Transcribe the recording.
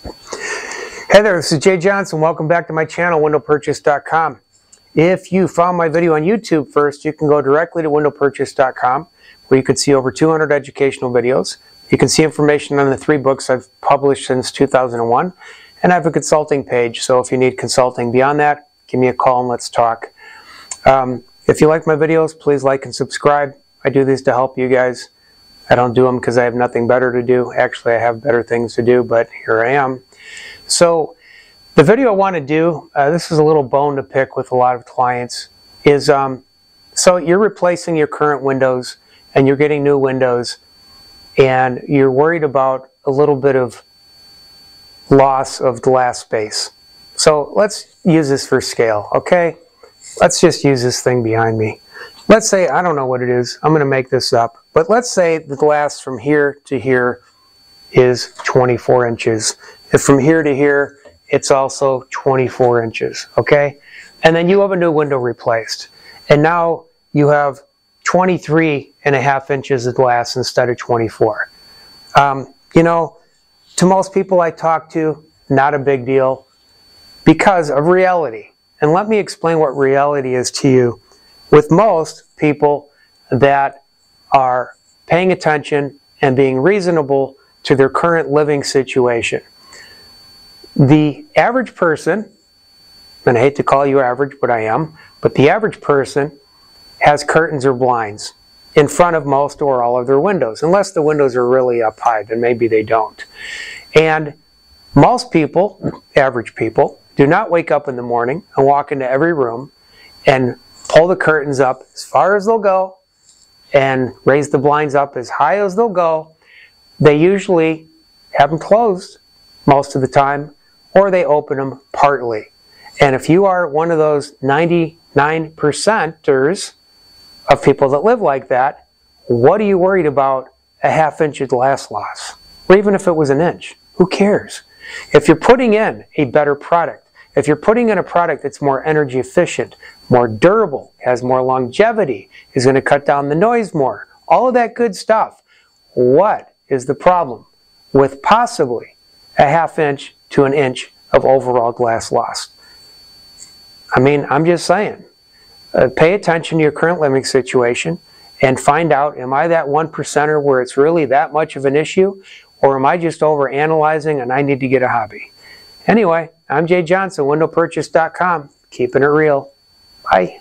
Hey there, this is Jay Johnson. Welcome back to my channel, windowpurchase.com. If you found my video on YouTube first, you can go directly to windowpurchase.com, where you can see over 200 educational videos. You can see information on the 3 books I've published since 2001, and I have a consulting page, so if you need consulting beyond that, give me a call and let's talk. If you like my videos, please like and subscribe. I do these to help you guys. I don't do them because I have nothing better to do. Actually, I have better things to do, but here I am. So the video I want to do, this is a little bone to pick with a lot of clients, is so you're replacing your current windows and you're getting new windows and you're worried about a little bit of loss of glass space. So let's use this for scale, okay? Let's just use this thing behind me. Let's say, I don't know what it is, I'm going to make this up, but let's say the glass from here to here is 24 inches. If from here to here, it's also 24 inches, okay? And then you have a new window replaced. And now you have 23.5 inches of glass instead of 24. You know, to most people I talk to, not a big deal because of reality. And let me explain what reality is to you. With most people that are paying attention and being reasonable to their current living situation. The average person, and I hate to call you average, but I am, but the average person has curtains or blinds in front of most or all of their windows, unless the windows are really up high, then maybe they don't. And most people, average people, do not wake up in the morning and walk into every room and pull the curtains up as far as they'll go and raise the blinds up as high as they'll go. They usually have them closed most of the time, or they open them partly. And if you are one of those 99%ers of people that live like that, what are you worried about a ½ inch of glass loss? Or even if it was an inch, who cares? If you're putting in a better product, if you're putting in a product that's more energy efficient, more durable, has more longevity, is going to cut down the noise more, all of that good stuff, what is the problem with possibly a ½ inch to an inch of overall glass loss? I mean, I'm just saying, pay attention to your current living situation and find out, am I that 1%er where it's really that much of an issue, or am I just over analyzing and I need to get a hobby? Anyway, I'm Jay Johnson, windowpurchase.com, keeping it real. Bye.